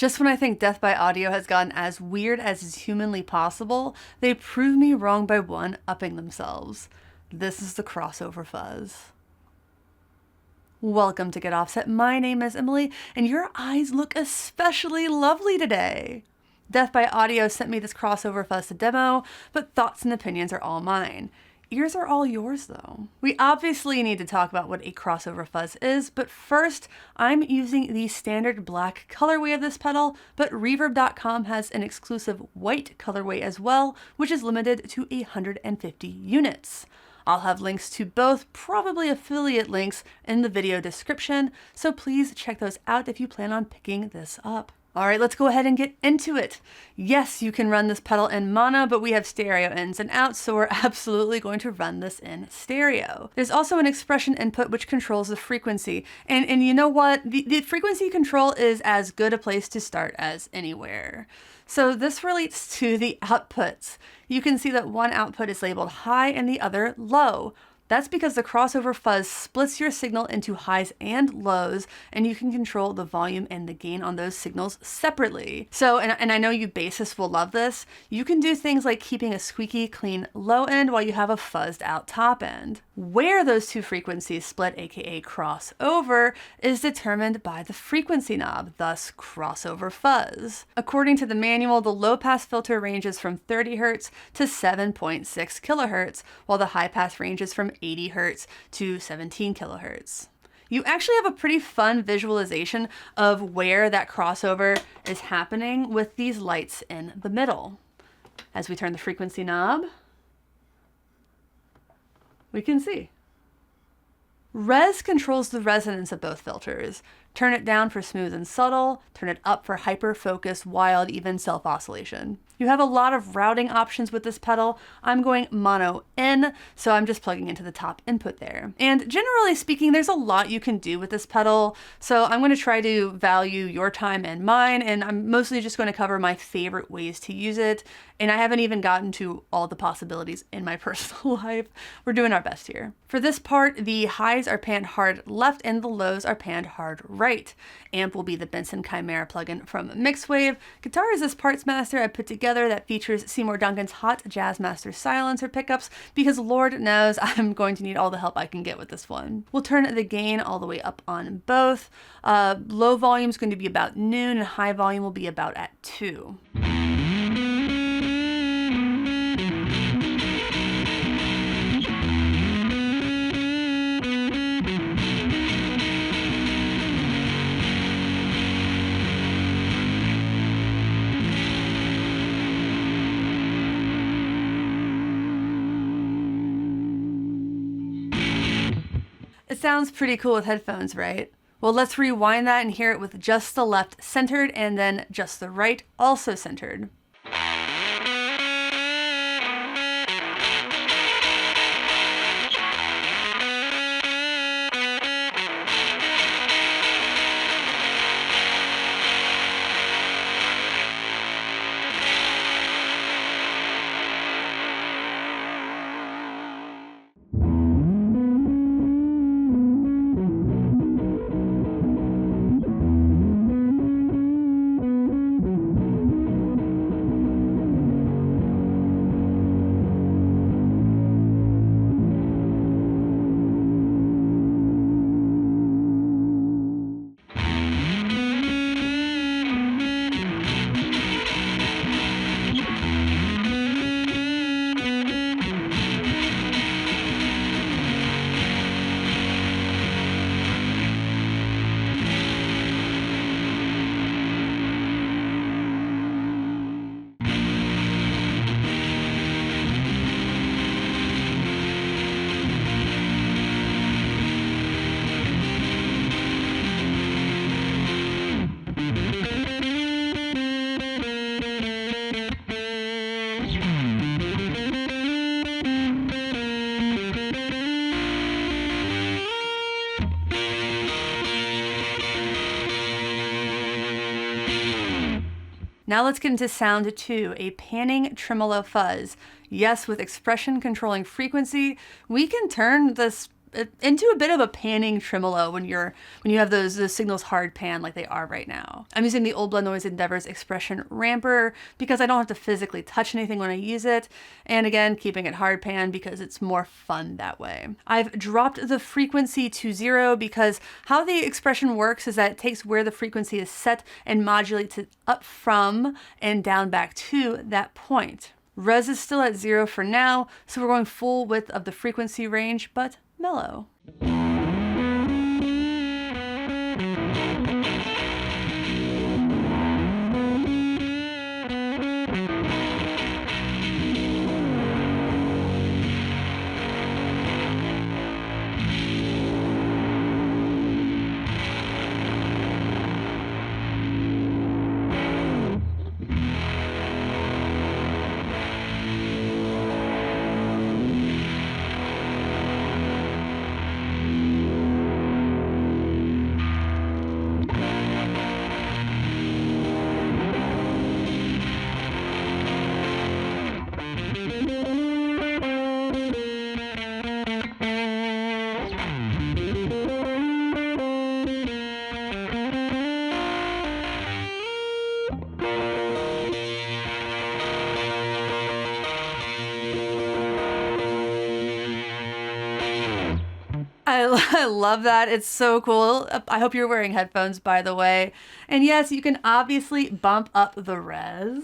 Just when I think Death by Audio has gotten as weird as is humanly possible, they prove me wrong by one upping themselves. This is the Crossover Fuzz. Welcome to Get Offset. My name is Emily, and your eyes look especially lovely today. Death by Audio sent me this Crossover Fuzz to demo, but thoughts and opinions are all mine. Ears are all yours, though. We obviously need to talk about what a Crossover Fuzz is, but first, I'm using the standard black colorway of this pedal, but Reverb.com has an exclusive white colorway as well, which is limited to 150 units. I'll have links to both, probably affiliate links, in the video description, so please check those out if you plan on picking this up. All right, let's go ahead and get into it. Yes, you can run this pedal in mono, but we have stereo ins and outs, so we're absolutely going to run this in stereo. There's also an expression input which controls the frequency. And you know what? The frequency control is as good a place to start as anywhere. So this relates to the outputs. You can see that one output is labeled high and the other low. That's because the Crossover Fuzz splits your signal into highs and lows, and you can control the volume and the gain on those signals separately. So, and I know you bassists will love this, you can do things like keeping a squeaky, clean low end while you have a fuzzed out top end. Where those two frequencies split, aka crossover, is determined by the frequency knob, thus Crossover Fuzz. According to the manual, the low pass filter ranges from 30 Hz to 7.6 kHz, while the high pass ranges from 80 Hz to 17 kHz. You actually have a pretty fun visualization of where that crossover is happening with these lights in the middle. As we turn the frequency knob, we can see. Res controls the resonance of both filters. Turn it down for smooth and subtle, turn it up for hyper, focus, wild, even self-oscillation. You have a lot of routing options with this pedal. I'm going mono in, so I'm just plugging into the top input there. And generally speaking, there's a lot you can do with this pedal, so I'm going to try to value your time and mine, and I'm mostly just going to cover my favorite ways to use it, and I haven't even gotten to all the possibilities in my personal life. We're doing our best here. For this part, the highs are panned hard left and the lows are panned hard right. Amp will be the Benson Chimera plugin from Mixwave. Guitar is this parts master I put together that features Seymour Duncan's Hot Jazzmaster silencer pickups, because Lord knows I'm going to need all the help I can get with this one. We'll turn the gain all the way up on both. Low volume is going to be about noon and high volume will be about at 2. It sounds pretty cool with headphones, right? Well, let's rewind that and hear it with just the left centered and then just the right also centered. Now let's get into sound 2, a panning tremolo fuzz. Yes, with expression controlling frequency, we can turn this into a bit of a panning tremolo when you have those signals hard pan like they are right now. I'm using the Old Blood Noise Endeavor's expression ramper because I don't have to physically touch anything when I use it. And again, keeping it hard pan because it's more fun that way. I've dropped the frequency to 0 because how the expression works is that it takes where the frequency is set and modulates it up from and down back to that point. Res is still at 0 for now, so we're going full width of the frequency range, but mellow. I love that. It's so cool. I hope you're wearing headphones, by the way. And yes, you can obviously bump up the res.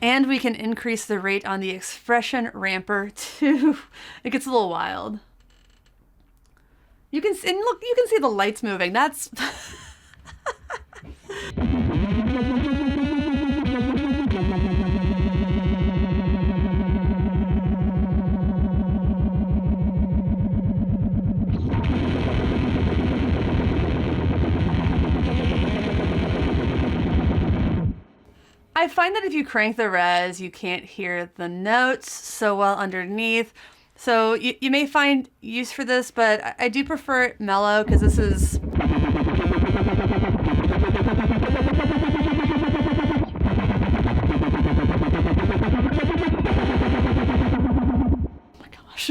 And we can increase the rate on the expression ramper too. It gets a little wild. You can see, and look, you can see the lights moving. That's I find that if you crank the res, you can't hear the notes so well underneath. So you may find use for this, but I do prefer it mellow because this is... Oh my gosh.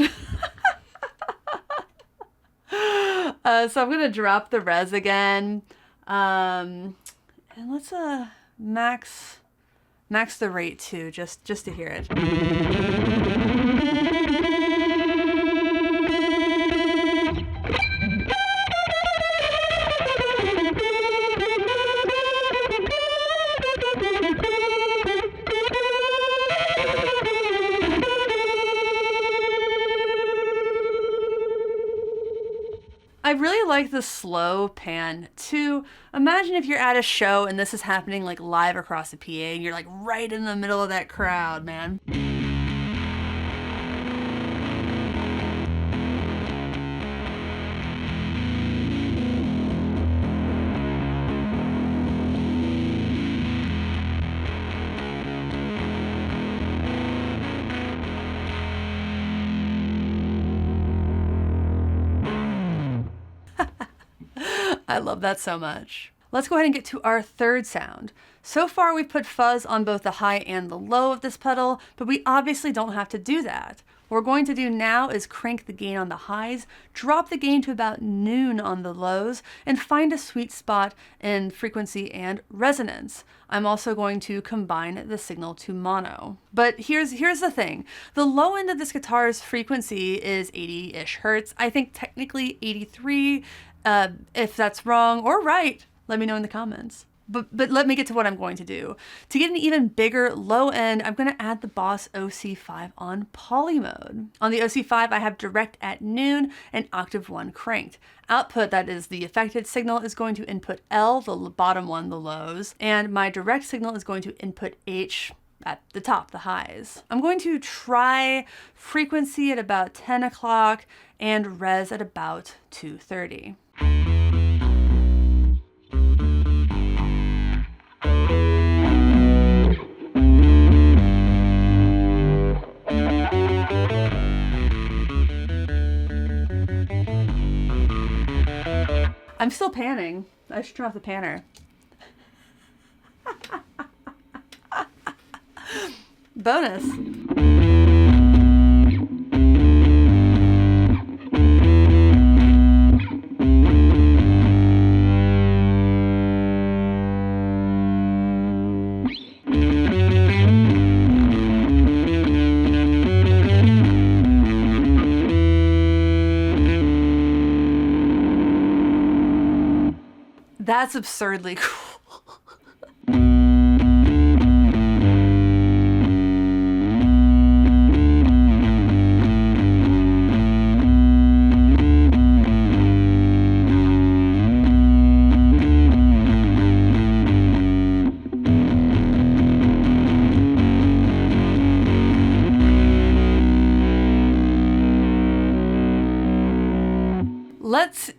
So I'm going to drop the res again. And let's max the rate too, just to hear it. I really like the slow pan too. Imagine if you're at a show and this is happening like live across the PA and you're like right in the middle of that crowd, man. I love that so much. Let's go ahead and get to our third sound. So far we've put fuzz on both the high and the low of this pedal, but we obviously don't have to do that. What we're going to do now is crank the gain on the highs, drop the gain to about noon on the lows, and find a sweet spot in frequency and resonance. I'm also going to combine the signal to mono. But here's the thing. The low end of this guitar's frequency is 80-ish hertz. I think technically 83. If that's wrong or right, let me know in the comments. But let me get to what I'm going to do. To get an even bigger low end, I'm going to add the Boss OC5 on poly mode. On the OC5, I have direct at noon and octave 1 cranked. Output, that is the affected signal, is going to input L, the bottom one, the lows, and my direct signal is going to input H, at the top, the highs. I'm going to try frequency at about 10 o'clock and res at about 2:30. I'm still panning. I should turn off the panner. Bonus. That's absurdly cool.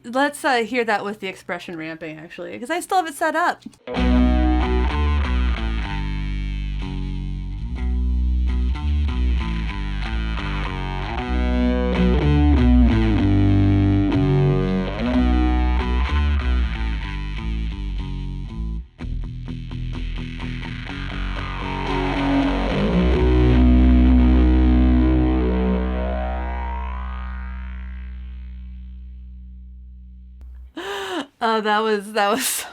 Let's hear that with the expression ramping, actually, because I still have it set up. Oh, that was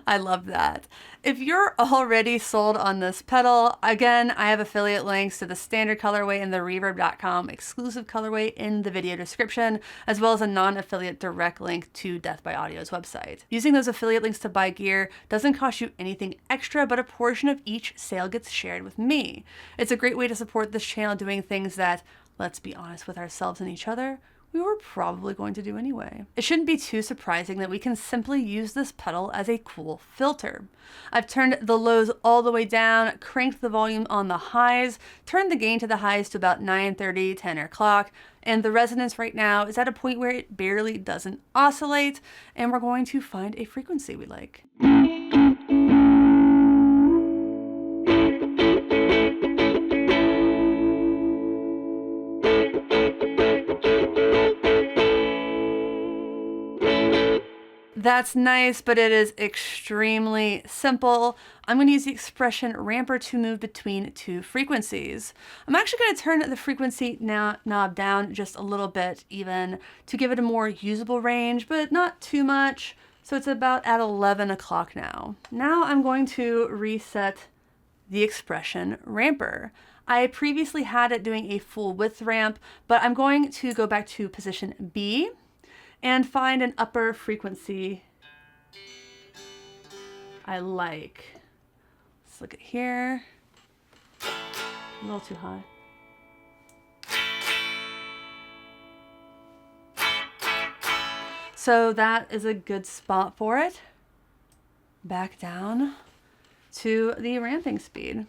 I love that. If you're already sold on this pedal, again, I have affiliate links to the standard colorway and the reverb.com exclusive colorway in the video description, as well as a non-affiliate direct link to Death by Audio's website. Using those affiliate links to buy gear doesn't cost you anything extra, but a portion of each sale gets shared with me. It's a great way to support this channel doing things that, let's be honest with ourselves and each other, we were probably going to do anyway. It shouldn't be too surprising that we can simply use this pedal as a cool filter. I've turned the lows all the way down, cranked the volume on the highs, turned the gain to the highs to about 9:30, 10 o'clock, and the resonance right now is at a point where it barely doesn't oscillate, and we're going to find a frequency we like. That's nice, but it is extremely simple. I'm going to use the expression ramper to move between two frequencies. I'm actually going to turn the frequency knob down just a little bit even to give it a more usable range, but not too much. So it's about at 11 o'clock now. Now I'm going to reset the expression ramper. I previously had it doing a full width ramp, but I'm going to go back to position B and find an upper frequency I like. Let's look at here. A little too high. So that is a good spot for it. Back down to the ramping speed.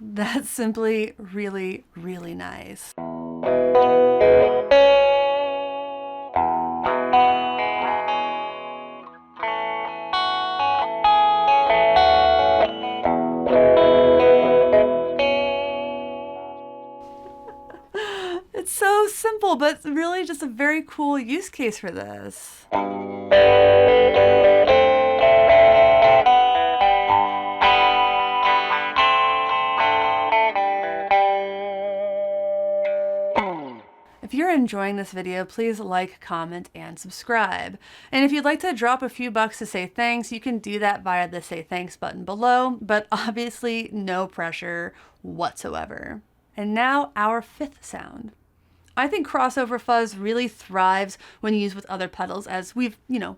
That's simply really, really nice. It's so simple, but it's really just a very cool use case for this. If you're you're enjoying this video, please like, comment, and subscribe. And if you'd like to drop a few bucks to say thanks, you can do that via the Say Thanks button below, but obviously no pressure whatsoever. And now our fifth sound. I think Crossover Fuzz really thrives when used with other pedals, as we've,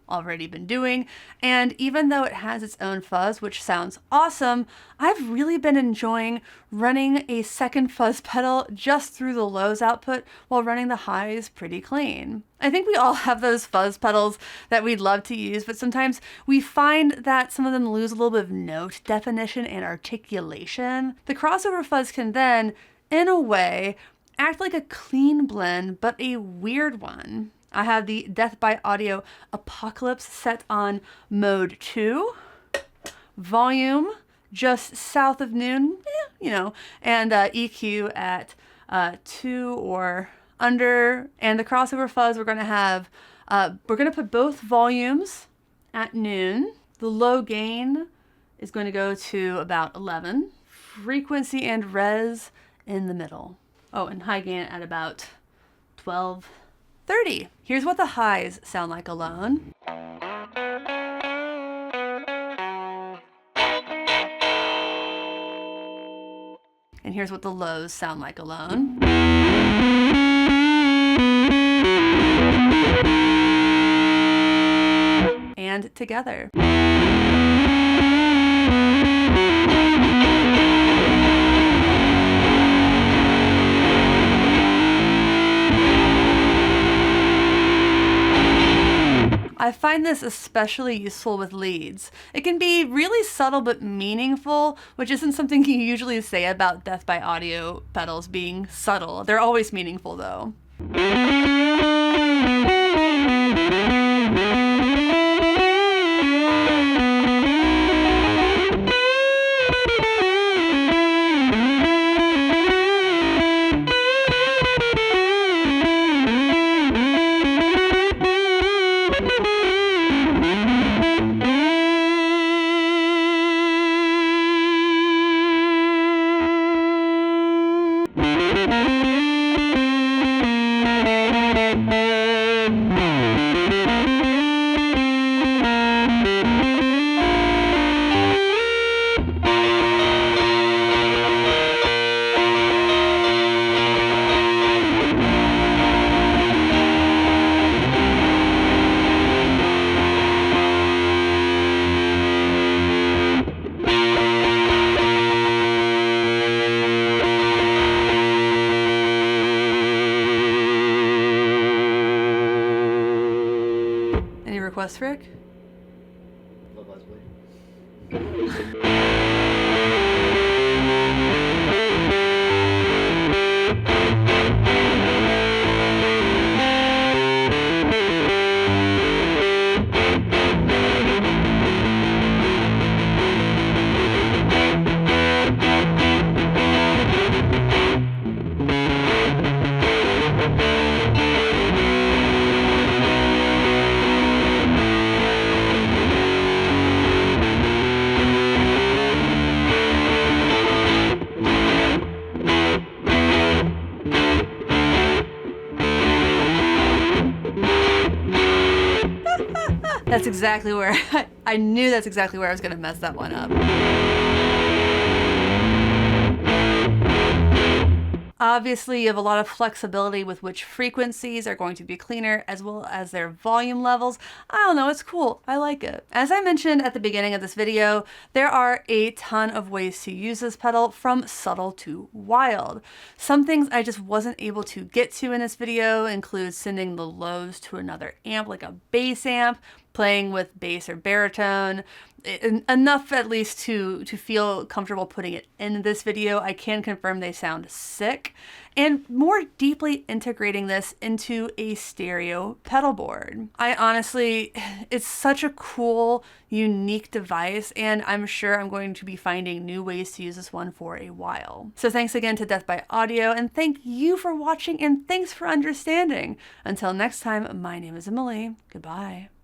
already been doing. And even though it has its own fuzz, which sounds awesome, I've really been enjoying running a second fuzz pedal just through the lows output while running the highs pretty clean. I think we all have those fuzz pedals that we'd love to use, but sometimes we find that some of them lose a little bit of note definition and articulation. The Crossover Fuzz can then, in a way, act like a clean blend, but a weird one. I have the Death by Audio Apocalypse set on mode 2, volume just south of noon, and EQ at 2 or under. And the Crossover Fuzz, we're gonna put both volumes at noon. The low gain is going to go to about 11. Frequency and res in the middle. Oh, and high gain at about 12:30. Here's what the highs sound like alone. And here's what the lows sound like alone. And together. I find this especially useful with leads. It can be really subtle but meaningful, which isn't something you usually say about Death by Audio pedals being subtle. They're always meaningful though. Any requests, Rick? Love Leslie. That's exactly where I knew that's exactly where I was going to mess that one up. Obviously, you have a lot of flexibility with which frequencies are going to be cleaner, as well as their volume levels. I don't know, it's cool. I like it. As I mentioned at the beginning of this video, there are a ton of ways to use this pedal, from subtle to wild. Some things I just wasn't able to get to in this video include sending the lows to another amp, like a bass amp, playing with bass or baritone, enough at least to feel comfortable putting it in this video. I can confirm they sound sick, and more deeply integrating this into a stereo pedal board. It's such a cool, unique device, and I'm sure I'm going to be finding new ways to use this one for a while. So thanks again to Death by Audio, and thank you for watching, and thanks for understanding. Until next time, my name is Emily. Goodbye.